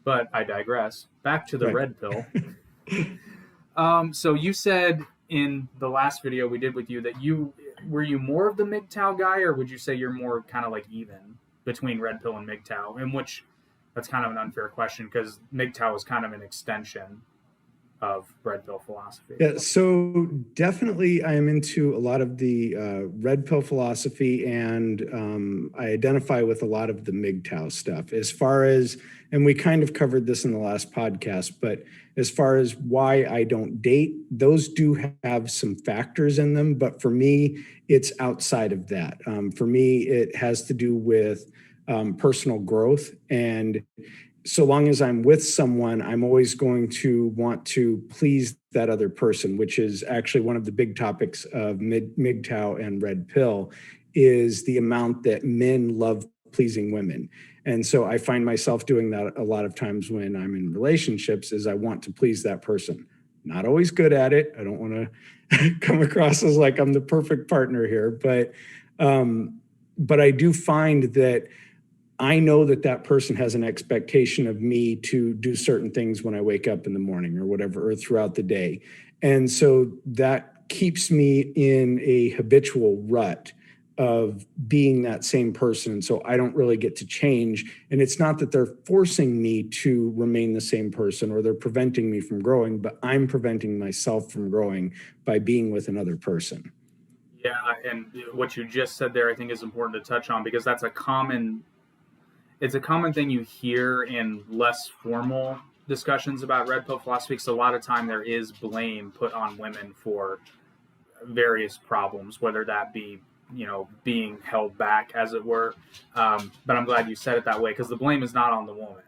But I digress. Back to the Right. red pill. So you said in the last video we did with you that were you more of the MGTOW guy, or would you say you're more kind of like even between red pill and MGTOW? In which that's kind of an unfair question because MGTOW is kind of an extension of red pill philosophy. Yeah, so definitely I am into a lot of the red pill philosophy, and I identify with a lot of the MGTOW stuff. As far as, and we kind of covered this in the last podcast, but as far as why I don't date, those do have some factors in them. But for me, it's outside of that. For me, it has to do with personal growth. And so long as I'm with someone, I'm always going to want to please that other person, which is actually one of the big topics of MGTOW and Red Pill, is the amount that men love pleasing women. And so I find myself doing that a lot of times when I'm in relationships, is I want to please that person. Not always good at it. I don't want to come across as like I'm the perfect partner here, but I do find that I know that that person has an expectation of me to do certain things when I wake up in the morning or whatever, or throughout the day. And so that keeps me in a habitual rut of being that same person. So I don't really get to change. And it's not that they're forcing me to remain the same person or they're preventing me from growing, but I'm preventing myself from growing by being with another person. Yeah, and what you just said there, I think, is important to touch on because that's a common it's a common thing you hear in less formal discussions about red pill philosophy because a lot of time there is blame put on women for various problems, whether that be being held back, as it were. But I'm glad you said it that way because the blame is not on the woman.